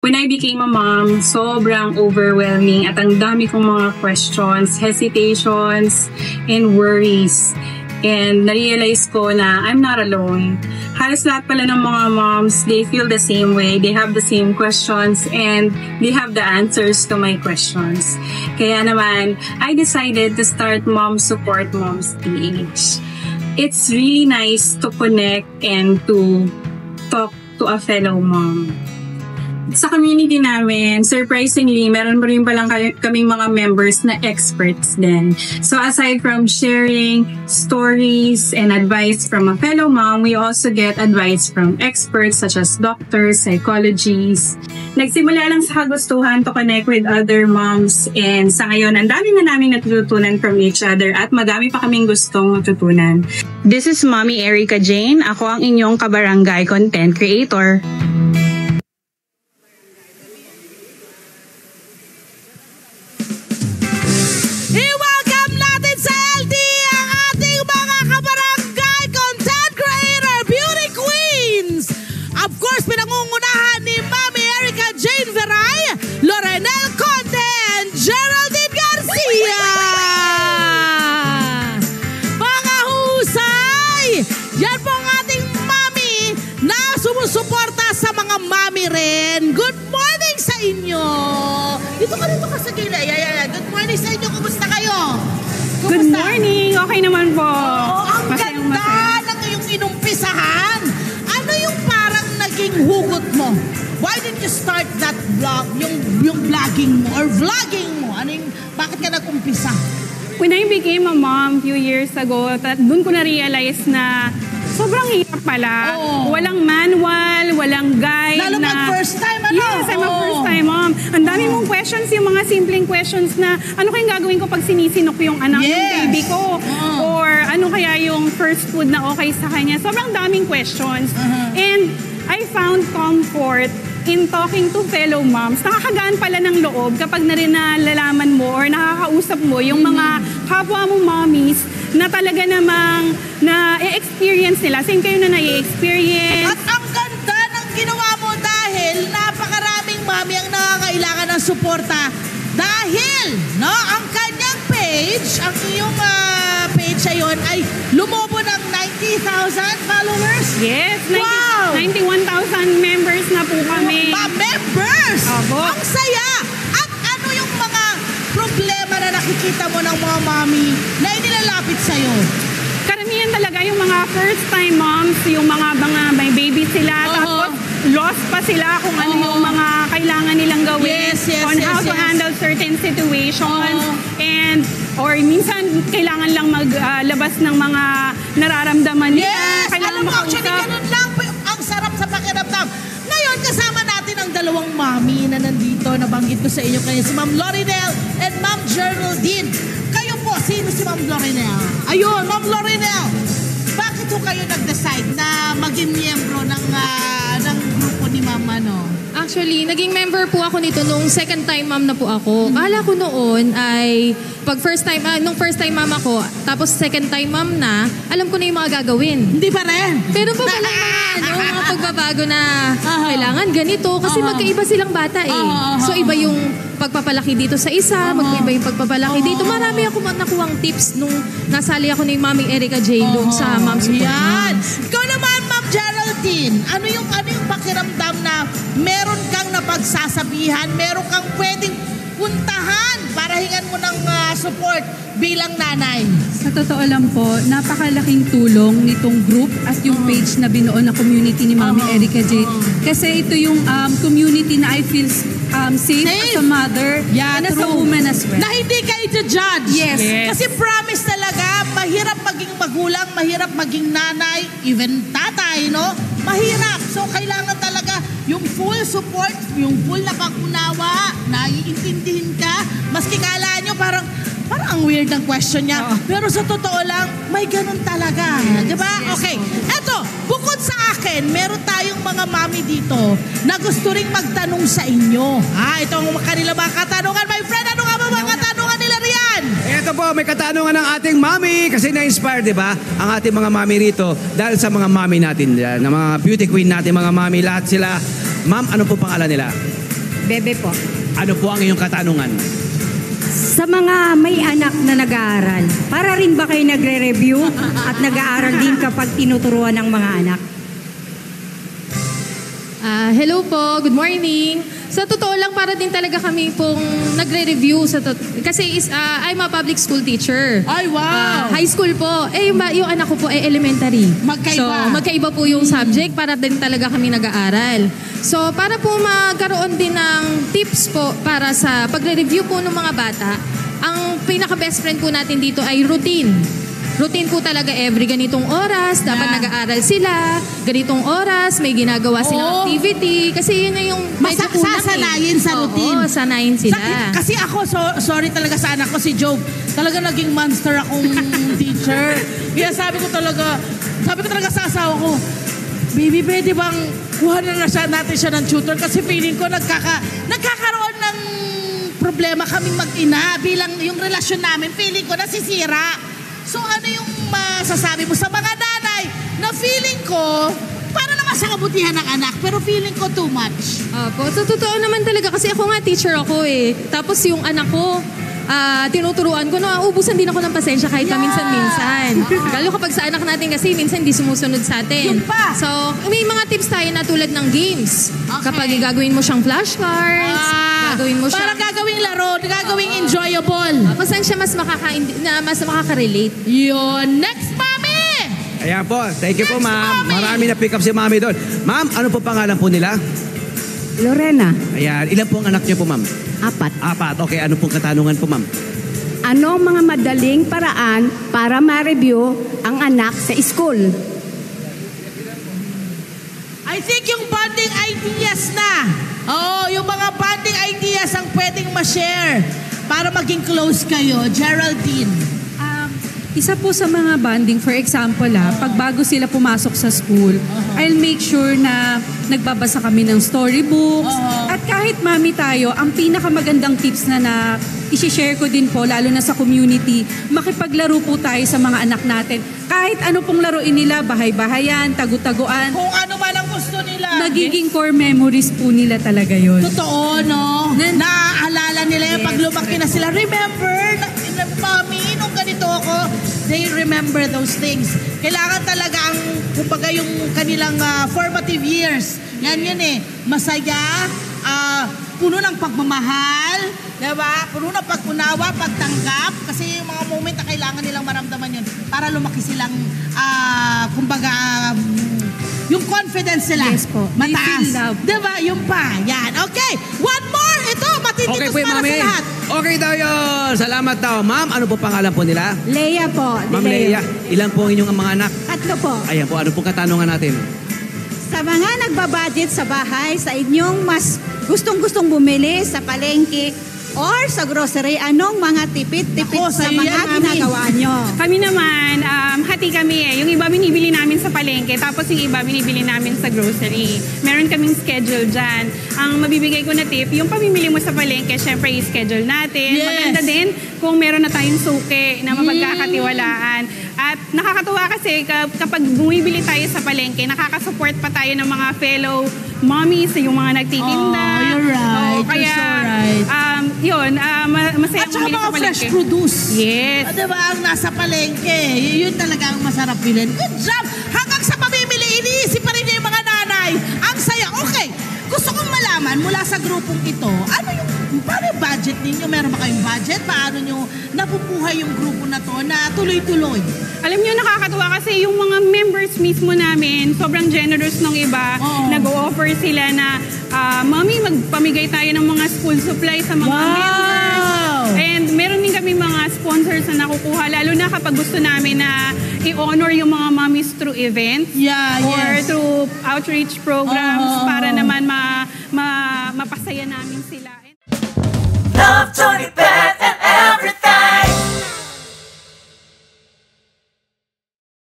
When I became a mom, sobrang overwhelming at ang dami kong mga questions, hesitations, and worries. And na-realize ko na I'm not alone. Halos lahat pala ng mga moms, they feel the same way. They have the same questions and they have the answers to my questions. Kaya naman, I decided to start Mom Support Moms PH. It's really nice to connect and to talk to a fellow mom. Sa community namin, surprisingly, meron pa rin palang kaming mga members na experts din. So aside from sharing stories and advice from a fellow mom, we also get advice from experts such as doctors, psychologists. Nagsimula lang sa kagustuhan to connect with other moms, and sa ngayon, ang dami na namin natutunan from each other at madami pa kaming gustong matutunan. This is Mommy Erica Jane. Ako ang inyong kabarangay content creator. I-welcome natin sa LD ang ating mga kabarangay content creator, beauty queens. Of course, pinangungunahan ni Mommy Erica Jane Veray, Lorenel Conde, and Geraldine Garcia. Mga husay! Yan po ang ating mami na sumusuporta sa mga mami rin. Good morning sa inyo! Dito ka sa gila. Good morning sa inyo. Kumusta kayo? Kumusta? Good morning! Okay naman po. Oo, ang ganda ng iyong inumpisahan. Ano yung parang naging hugot mo? Why did you start that vlog? Yung vlogging mo or vlogging mo? Bakit ka nag-umpisa? When I became a mom few years ago, dun ko na-realize na sobrang hirap pala. Oo. Walang manual, walang guide. Lalo na first time, ano? Yes, I'm a first time mom. Ang dami mong questions, yung mga simpleng questions na ano kayang gagawin ko pag sinisinok yung anak ng baby ko? Or ano kaya yung first food na okay sa kanya? Sobrang daming questions. And I found comfort in talking to fellow moms. Nakakagaan pala ng loob kapag nalalaman mo or nakakausap mo yung mga kapwa mong mommies na talaga namang na-experience nila. Same kayo na na-experience. At ang ganda ng ginawa mo dahil napakaraming mami ang nakakailangan ng suporta. Dahil, no, ang kanyang page, ang iyong page ayon ay lumobo ng 90,000 followers. Yes, Wow! 91,000 members na po kami. Members! Opo. Ang saya! At ano yung mga problema na nakikita mo ng mga mami na inilalapit sa'yo? Karamihan talaga yung mga first time moms, yung mga may baby sila, tapos lost pa sila kung ano yung mga kailangan nilang gawin on how to handle certain situations. And or minsan kailangan lang maglabas ng mga nararamdaman nila. Yes! Kailangan Alam mo, actually, ganun lang ang sarap sa pakiramdam. Ngayon, kasama natin ang dalawang mami na nandito. Nabanggit ko sa inyo kayo, si Ma'am Lorenel and Ma'am Geraldine. Kayo po, sino si Ma'am Lorenel? Ayun, Ma'am Lorenel. Bakit po kayo nag-decide na maging miyembro ng grupo ni Mama, no? Actually, naging member po ako nito nung second time mom na po ako. Kala ko noon ay nung first time mom ako, tapos second time mom na, alam ko na yung mga gagawin. Hindi pa rin. Pero pa pala mga pagbabago na kailangan ganito kasi magkaiba silang bata eh. So iba yung pagpapalaki dito sa isa, magkaiba yung pagpapalaki dito. Marami ako nakuhang tips nung nasali ako ni Mami Erica Jane doon sa Mom Support. Yan. Ikaw naman, Ma'am Geraldine, ano yung pakiramdam na meron kang napagsasabihan, meron kang pwedeng puntahan para hingan mo ng support bilang nanay? Sa totoo lang po, napakalaking tulong nitong group at yung page na binuo na community ni Mami Erica J. Kasi ito yung community na I feel safe as a mother and as a woman as well. Na hindi ka i-judge. Yes. Kasi promise talaga, mahirap maging magulang, mahirap maging nanay, even tatay, no? Mahirap. So, kailangan talaga yung full support, yung full na pag-unawa, naiintindihin ka, maski kala nyo parang ang weird ng question niya. Pero sa totoo lang, may ganun talaga. Diba? Okay. Eto, bukod sa akin, meron tayong mga mami dito na gusto ring magtanong sa inyo. Ito ang kanila mga katanungan. My friend, ano nga ba mga katanungan nila riyan? Ito po, may katanungan ng ating mami kasi na-inspire, di ba? Ang ating mga mami rito dahil sa mga mami natin, na mga beauty queen natin, mga mami, lahat sila. Ma'am, ano po pangalan nila? Bebe po. Ano po ang iyong katanungan? Sa mga may anak na nag-aaral, para rin ba kayo nagre-review at nag-aaral din kapag tinuturuan ng mga anak? Hello po, good morning. Sa totoo lang, para din talaga kami pong nagre-review. Kasi I'm a public school teacher. Ay, wow! High school po. Yung anak ko po ay elementary. Magkaiba. So, magkaiba po yung subject para din talaga kami nag-aaral. So, para po magkaroon din ng tips po para sa pagre-review po ng mga bata, ang pinaka-best friend po natin dito ay routine. Routine po talaga every ganitong oras, dapat nag-aaral sila, ganitong oras, may ginagawa silang activity. Kasi yun na yung medyo kulang sasanayin sa routine. Oo, sanayin sila. Kasi ako, sorry talaga sa anak ko, si Job, talaga naging monster akong teacher. Kaya sabi ko talaga sa asawa ko, baby, pwede bang kuha na natin siya ng tutor? Kasi feeling ko nagkakaroon ng problema kaming mag-ina bilang yung relasyon namin, feeling ko nasisira. So ano yung masasabi mo sa mga nanay na feeling ko para naman sa kabutihan ng anak pero feeling ko too much? Opo, so totoo naman talaga kasi ako nga teacher ako eh. Tapos yung anak ko, tinuturuan ko na ubusan din ako ng pasensya kahit paminsan-minsan. Lalo kapag sa anak natin kasi minsan di sumusunod sa atin. Yun pa. So may mga tips tayo na tulad ng games. Kapag gagawin mo siyang flashcards, gagawin mo Para siyang... gagawing laro, gagawing enjoyable. Saan siya mas makaka-relate. Yun. Next, Mami! Ayan po. Thank you po, Next, ma'am. Mami. Marami na pick up si Mami doon. Ma'am, ano po pangalan po nila? Lorena, Ayan. Ilan po ang anak niyo po, ma'am? 4. 4. Okay. Ano pong katanungan po, ma'am? Ano ang mga madaling paraan para ma-review ang anak sa school? I think yung bonding ideas na. Oo, yung mga bonding ideas ang pwedeng ma-share para maging close kayo. Geraldine. Isa po sa mga bonding, for example, pag bago sila pumasok sa school, I'll make sure na nagbabasa kami ng storybooks. At kahit mami tayo, ang pinakamagandang tips na i-share ko din po, lalo na sa community, makipaglaro po tayo sa mga anak natin. Kahit ano pong laruin nila, bahay-bahayan, tagu-taguan, Kung ano man ang gusto nila. nagiging core memories po nila talaga yun. Totoo, no? Naaalala nila yung pag lumaki na sila. Remember, Mami, nung ganito ako, they remember those things. Kailangan talaga ang, kumbaga yung kanilang formative years. Yan yun eh. Masaya, puno ng pagmamahal, diba? Puno ng pag-unawa, pagtanggap. Kasi yung mga moment na kailangan nilang maramdaman yun para lumaki silang, kumbaga, yung confidence nila. Yes po. They Mataas. feel love. Diba? Yung pa. Yan. Okay. One more. Ito, matitikos Okay po, para mami. sa lahat. Okay daw yun. Salamat daw. Ma'am, ano po pangalan po nila? Leia po. Ma'am Leia. Ilan po ang inyong mga anak? 3 po. Ayan po. Ano pong katanungan natin? Sa mga nagbabudget sa bahay, sa inyong mas gustong-gustong bumili sa palengke or sa grocery, anong mga tipid-tipid Ako, sa sa'yo mga yan, Mami. ginagawa nyo? Kami naman, hati kami eh. Yung iba binibili namin sa palengke, tapos yung iba binibili namin sa grocery. Meron kaming schedule dyan. Ang mabibigay ko na tip, yung pamimili mo sa palengke, syempre i-schedule natin. Yes. Maganda din kung meron na tayong suki na mapagkakatiwalaan. At nakakatuwa kasi kapag bumibili tayo sa palengke, nakakasupport pa tayo ng mga fellow mommies, yung mga nagtitinda. Oh, you're right. Oo, kaya, You're so right. masaya At saka bumili mga sa palengke. fresh produce. Yes. Diba ang nasa palengke? Yun talaga ang masarap bilhin. Good job! Hanggang sa pamimili, iniisip pa rin niya yung mga nanay. Ang saya. Okay, gusto kong malaman mula sa grupong ito, paano yung budget ninyo? Meron ba kayong budget? Paano nyo napupuhay yung grupo na to na tuloy-tuloy? Alam niyo, nakakatuwa kasi yung mga members mismo namin, sobrang generous nung iba. Oo. Nag-o-offer sila na, Mami, magpamigay tayo ng mga school supplies sa mga members. And meron din kami mga sponsors na nakukuha, lalo na kapag gusto namin na i-honor yung mga mommies through events. Yeah, or yes. through outreach programs para naman